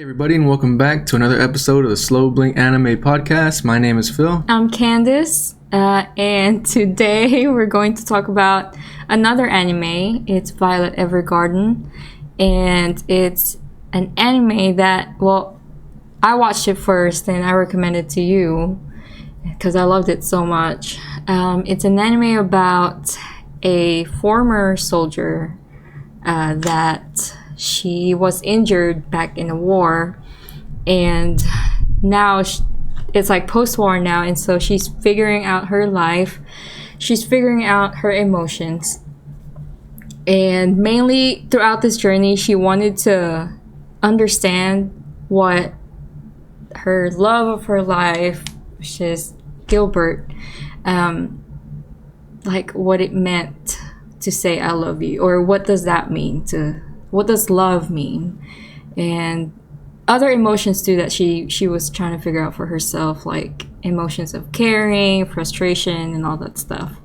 Everybody, and welcome back to another episode of the Slow Blink Anime Podcast. My name is Phil. I'm Candice, and today we're going to talk about another anime. It's Violet Evergarden, and it's an anime that, well, I watched it first and I recommended it to you because I loved it so much. It's an anime about a former soldier that she was injured back in the war, and now it's like post-war now, and so she's figuring out her life, she's figuring out her emotions, and mainly throughout this journey she wanted to understand what her love of her life, which is Gilbert, like what it meant to say I love you, or what does that mean, what does love mean, and other emotions too that she was trying to figure out for herself, like emotions of caring, frustration, and all that stuff.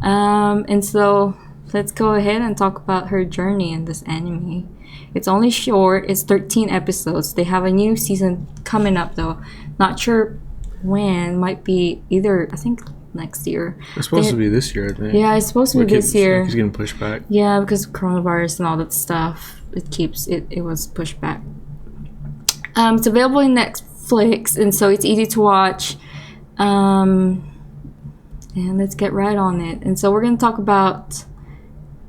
And so let's go ahead and talk about her journey in this anime. It's only short, it's 13 episodes. They have a new season coming up though. Not sure when, might be either, I think, next year. It's supposed to be this year, I think. Yeah, it's supposed to be this year. It's getting pushed back. Yeah, because of coronavirus and all that stuff, it was pushed back. It's available in Netflix, and so it's easy to watch. And let's get right on it. And so we're gonna talk about,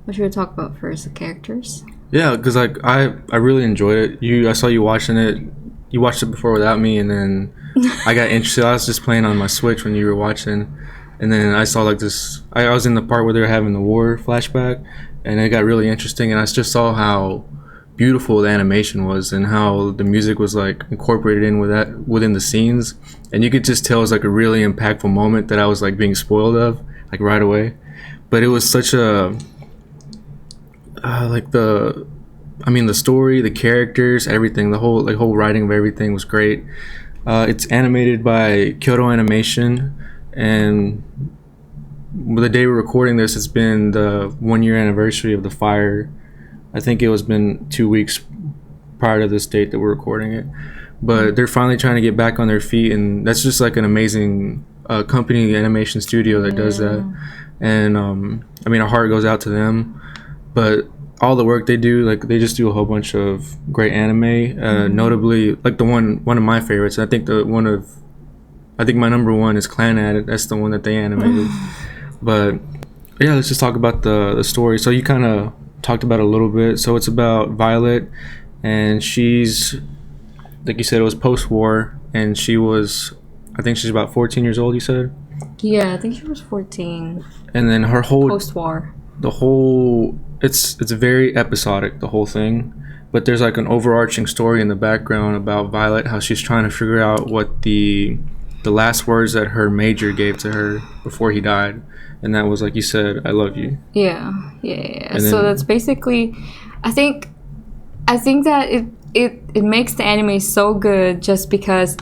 what should we talk about first? The characters. Yeah, because like I really enjoyed it. I saw you watching it. You watched it before without me, and then I got interested. I was just playing on my Switch when you were watching, and then I saw like this. I was in the part where they were having the war flashback, and it got really interesting. And I just saw how beautiful the animation was, and how the music was like incorporated in within the scenes, and you could just tell it was like a really impactful moment that I was like being spoiled of like right away. But it was such a the story, the characters, everything, the whole writing of everything was great. It's animated by Kyoto Animation, and the day we're recording this, it's been the 1-year anniversary of the fire. I think it was been 2 weeks prior to this date that we're recording it, but they're finally trying to get back on their feet, and that's just like an amazing company, animation studio that does that. And our heart goes out to them. But all the work they do, like they just do a whole bunch of great anime. Notably, like the one of my favorites. I think my number one is Kana. That's the one that they animated. But yeah, let's just talk about the story. So you kind of talked about it a little bit. So it's about Violet, and she's, like you said, it was post-war, and I think she's about 14 years old, you said? Yeah, I think she was 14. And then her whole post-war, it's very episodic, the whole thing, but there's like an overarching story in the background about Violet, how she's trying to figure out what the last words that her major gave to her before he died, and that was, like you said, I love you. Yeah. So that's basically, I think that it makes the anime so good just because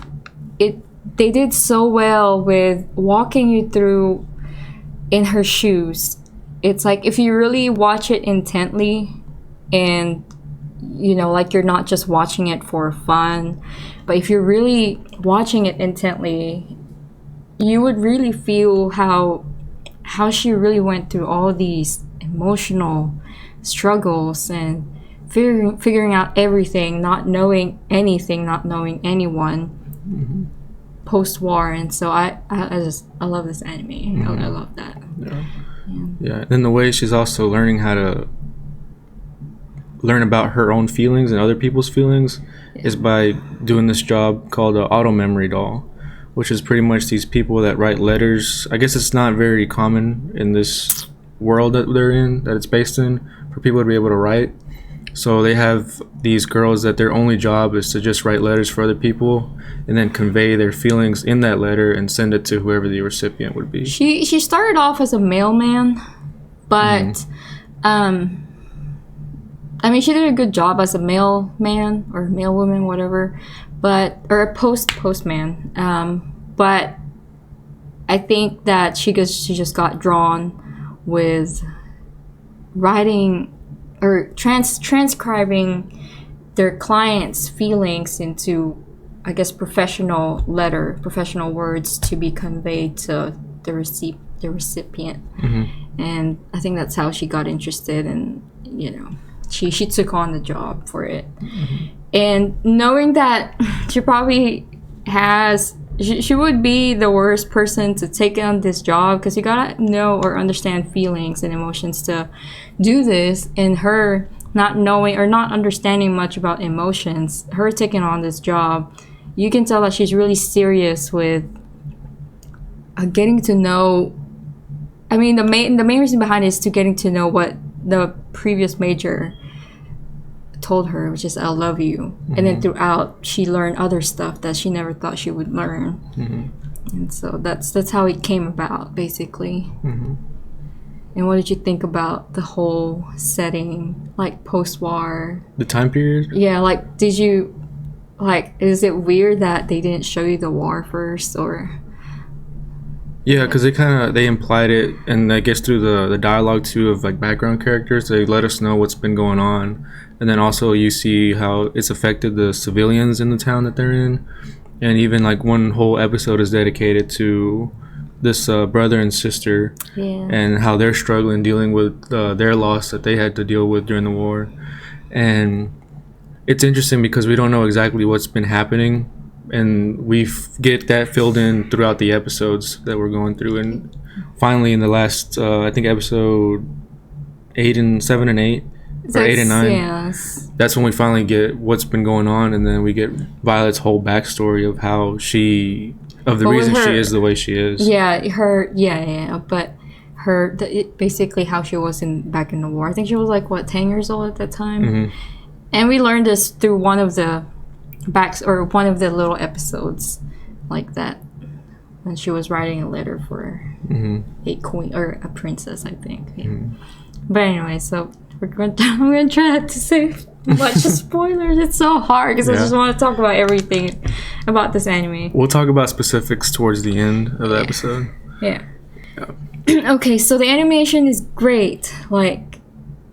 they did so well with walking you through in her shoes. It's like if you really watch it intently, and like you're not just watching it for fun, but if you're really watching it intently, you would really feel how she really went through all these emotional struggles and figuring out everything, not knowing anything, not knowing anyone, post-war. And so I love this anime. I love that. Yeah. And then the way she's also learning how to learn about her own feelings and other people's feelings is by doing this job called an auto memory doll, which is pretty much these people that write letters. I guess it's not very common in this world that they're in, that it's based in, for people to be able to write. So they have these girls that their only job is to just write letters for other people and then convey their feelings in that letter and send it to whoever the recipient would be. She started off as a mailman, but she did a good job as a mailman or mailwoman, whatever, or a postman. But I think that she just got drawn with writing or transcribing their clients' feelings into, I guess, professional words to be conveyed to the recipient. And I think that's how she got interested, and she took on the job for it. And knowing that she probably has, she would be the worst person to take on this job, because you gotta know or understand feelings and emotions to do this. And her not knowing or not understanding much about emotions, her taking on this job, you can tell that she's really serious with getting to know. I mean, the main reason behind it is to getting to know what the previous major told her, which is "I love you," and then throughout she learned other stuff that she never thought she would learn. And so that's how it came about, basically. And what did you think about the whole setting, like post-war? The time period? Yeah, like, did you, like, is it weird that they didn't show you the war first, or? Yeah, because they implied it, and I guess through the dialogue too of like background characters, they let us know what's been going on, and then also you see how it's affected the civilians in the town that they're in, and even like one whole episode is dedicated to this brother and sister, and how they're struggling dealing with their loss that they had to deal with during the war. And it's interesting because we don't know exactly what's been happening, and we get that filled in throughout the episodes that we're going through. And finally in the last I think episode 7 and 8 or 8 and 9, that's when we finally get what's been going on, and then we get Violet's whole backstory of how the reason she is the way she is. But basically how she was back in the war. I think she was like 10 years old at that time. And we learned this through one of the little episodes like that, when she was writing a letter for a queen or a princess, I think. But anyway, so I'm gonna try not to say much spoilers. It's so hard because I just want to talk about everything about this anime. We'll talk about specifics towards the end of the episode. Okay, so the animation is great. Like,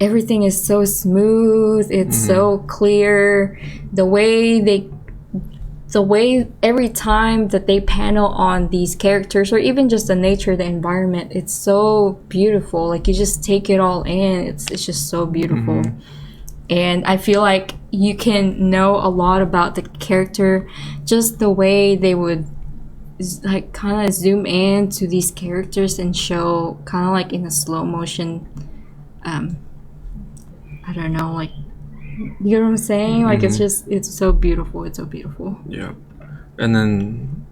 everything is so smooth. It's so clear. The way every time that they panel on these characters, or even just the nature of the environment, it's so beautiful. Like, you just take it all in. It's just so beautiful. And I feel like you can know a lot about the character, just the way they would like kind of zoom in to these characters and show kind of like in a slow motion, I don't know, like, you know what I'm saying? Like, it's so beautiful. It's so beautiful. Yeah. And then,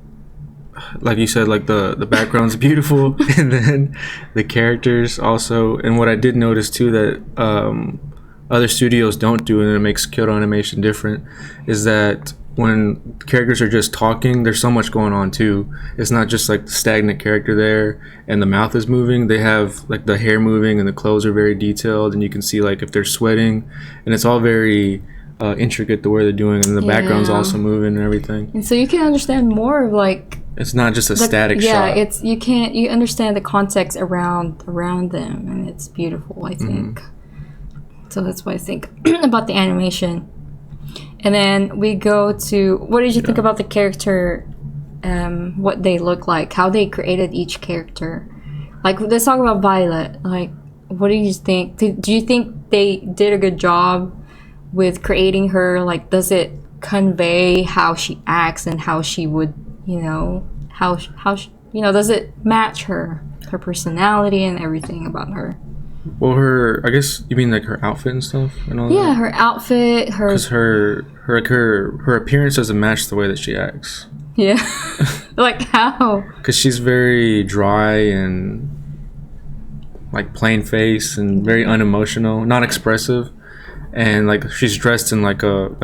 like you said, like the background's beautiful, and then the characters also. And what I did notice too that other studios don't do, and it makes Kyoto Animation different, is that when characters are just talking, there's so much going on too. It's not just like the stagnant character there and the mouth is moving. They have like the hair moving, and the clothes are very detailed, and you can see like if they're sweating, and it's all very intricate the way they're doing, and the background's also moving and everything. And so you can understand more of like, it's not just a static shot. Yeah, you understand the context around them, and it's beautiful, I think. So that's what I think about the animation. And then we go to, what did you think about the character, what they look like, how they created each character? Like, let's talk about Violet. Like, what do you think? Do you think they did a good job with creating her? Like, does it convey how she acts and how she would, does it match her personality and everything about her? Well, I guess you mean like her outfit and stuff and all that? Yeah, her outfit, because her appearance doesn't match the way that she acts. Yeah. Like, how? Because she's very dry and like plain face and very unemotional, not expressive, and like she's dressed in like a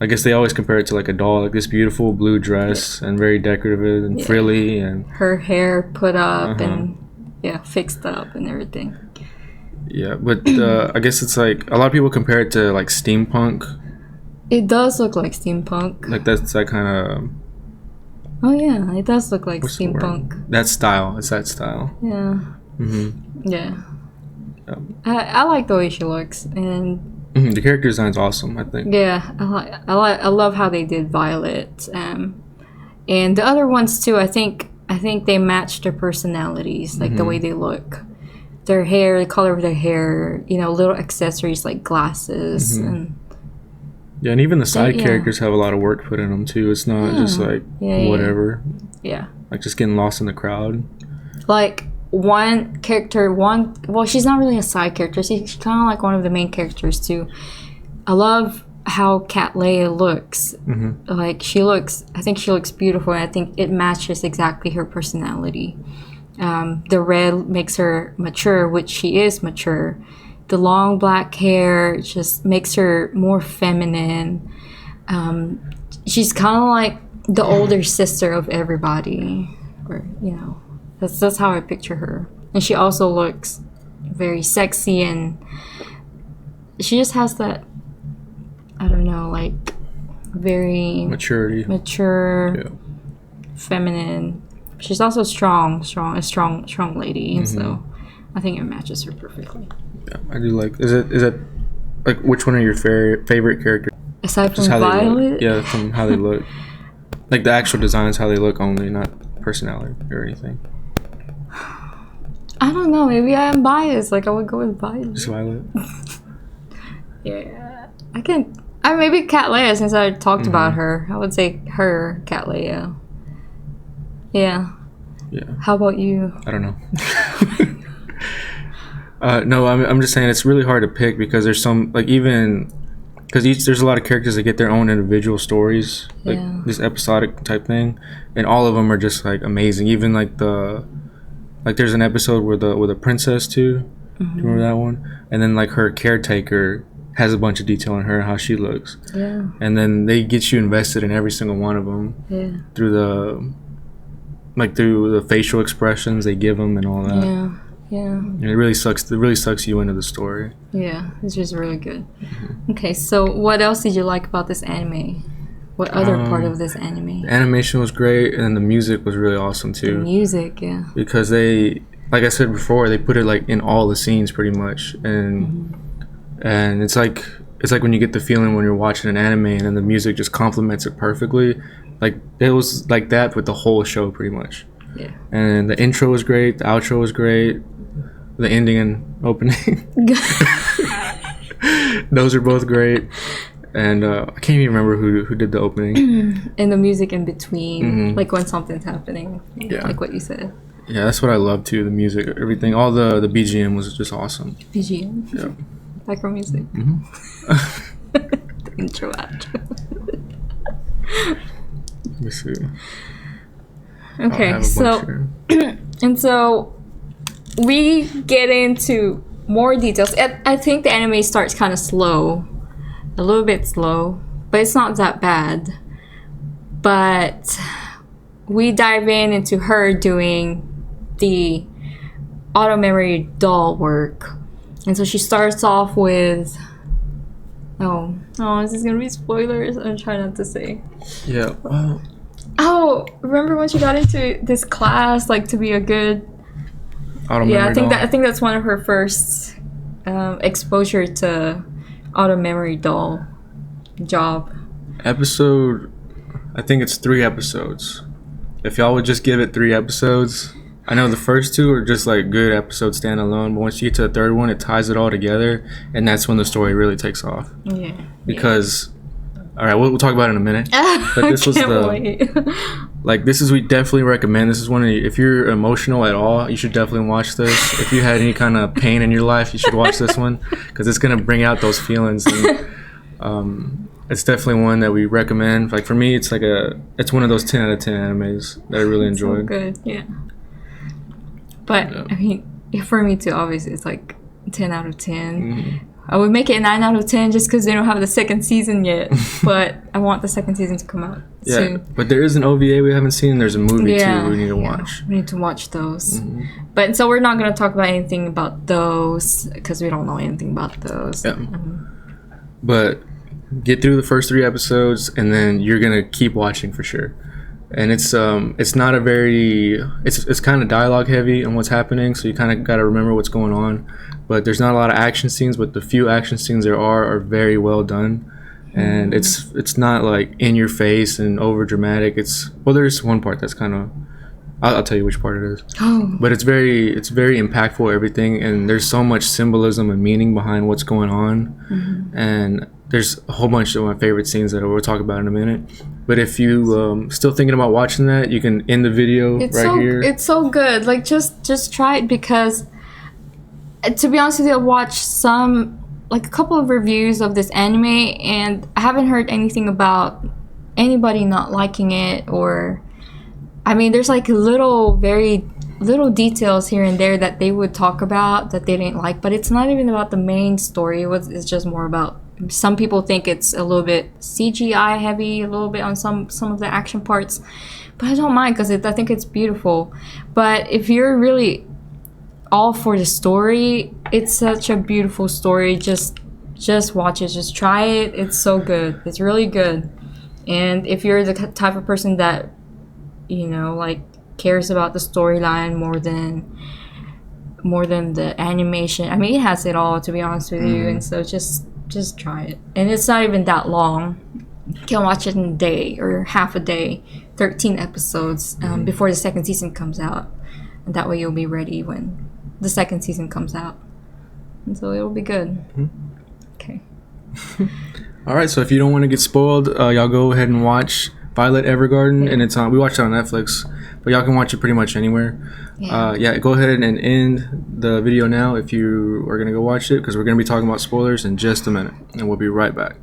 I guess they always compare it to like a doll, like this beautiful blue dress, and very decorative and frilly, and her hair put up and fixed up and everything. Yeah, but I guess it's like a lot of people compare it to like steampunk. It does look like steampunk. Like that's that kind of. Oh yeah, it does look like steampunk. That style. It's that style. Yeah. Yeah. I like the way she looks, and The character design's awesome, I think. Yeah, I love how they did Violet, and the other ones too. I think they match their personalities, like the way they look, their hair, the color of their hair. Little accessories like glasses and. Yeah, and even the side characters have a lot of work put in them too. It's not just like whatever. Yeah. Like just getting lost in the crowd. Like one character, well, she's not really a side character. She's kind of like one of the main characters too. I love how Cat Leia looks. Like I think she looks beautiful, and I think it matches exactly her personality. The red makes her mature, which she is mature. The long black hair just makes her more feminine. She's kind of like the older sister of everybody, or that's how I picture her. And she also looks very sexy, and she just has that, I don't know, like very mature, feminine. She's also a strong lady, and so I think it matches her perfectly. Yeah, I do like. Is it like which one are your favorite characters? Aside from Violet? Yeah, from how they look. Like the actual designs, how they look only, not personality or anything. I don't know. Maybe I am biased. Like I would go with Violet. Just Violet. Yeah, I can. Maybe Cat Leia, since I talked about her. I would say her, Cat Leia. Yeah. Yeah. How about you? I don't know. No, I'm just saying it's really hard to pick because there's some because there's a lot of characters that get their own individual stories, like this episodic type thing, and all of them are just like amazing. Even like there's an episode with a princess too. Do you remember that one? And then like her caretaker has a bunch of detail on her, how she looks. Yeah. And then they get you invested in every single one of them. Yeah. Through the facial expressions they give them and all that. Yeah. Yeah. And it really sucks you into the story. Yeah, it's just really good. Okay, so what else did you like about this anime? What other part of this anime? The animation was great, and the music was really awesome too. The music, yeah. Because they, like I said before, they put it like in all the scenes pretty much, and it's like when you get the feeling when you're watching an anime and then the music just complements it perfectly. Like it was like that with the whole show pretty much. Yeah. And the intro was great, the outro was great, the ending and opening. Those are both great. And I can't even remember who did the opening. And the music in between, like when something's happening, like what you said. Yeah, that's what I love too. The music, everything, all the BGM was just awesome. BGM. Yeah. Background music. The intro, outro. Let me see. Okay, so and so we get into more details. I think the anime starts kind of slow, a little bit slow, but it's not that bad. But we dive into her doing the auto memory doll work, and so she starts off with oh, this is gonna be spoilers. I'm trying not to say. Yeah. Oh, remember when she got into this class, like to be a good? Auto memory doll. I think that's one of her first exposure to auto memory doll job. Episode, I think it's 3 episodes. If y'all would just give it 3 episodes, I know the first 2 are just like good episodes standalone, but once you get to the 3rd one, it ties it all together, and that's when the story really takes off. Yeah. Because. All right, we'll talk about it in a minute. But this was we definitely recommend. This is one of if you're emotional at all, you should definitely watch this. If you had any kind of pain in your life, you should watch this one because it's gonna bring out those feelings. And, it's definitely one that we recommend. Like for me, it's one of those 10 out of 10 animes that I really enjoyed. So good, yeah. But I mean, for me too, obviously, it's like 10 out of 10. I would make it a 9 out of 10 just because they don't have the 2nd season yet. But I want the 2nd season to come out soon. But there is an OVA we haven't seen. There's a movie too we need to watch. We need to watch those. But so we're not going to talk about anything about those because we don't know anything about those. Yeah. But get through the first 3 episodes and then you're going to keep watching for sure. and it's not a very it's kind of dialogue heavy on what's happening, so you kind of got to remember what's going on. But there's not a lot of action scenes, but the few action scenes there are very well done, and it's not like in your face and over dramatic. It's well, there's one part that's kind of I'll tell you which part it is. Oh. But it's very impactful, everything, and there's so much symbolism and meaning behind what's going on, and there's a whole bunch of my favorite scenes that we'll talk about in a minute. But if you still thinking about watching that, you can end the video here. It's so good. Like just try it, because to be honest with you, I watched a couple of reviews of this anime, and I haven't heard anything about anybody not liking it. Or I mean, there's like very little details here and there that they would talk about that they didn't like, but it's not even about the main story. It's just more about, some people think it's a little bit CGI heavy, a little bit on some of the action parts, but I don't mind, because I think it's beautiful. But if you're really all for the story, it's such a beautiful story. Just watch it, just try it. It's so good. It's really good. And if you're the type of person that, like, cares about the storyline more than the animation, I mean, it has it all, to be honest with you. And so just try it. And it's not even that long. You can watch it in a day or half a day, 13 episodes before the second season comes out, and that way you'll be ready when the second season comes out, and so it'll be good. Okay. All right, so if you don't want to get spoiled, y'all go ahead and watch Violet Evergarden, and it's on. We watched it on Netflix, but y'all can watch it pretty much anywhere. Go ahead and end the video now if you are gonna go watch it, because we're gonna be talking about spoilers in just a minute, and we'll be right back.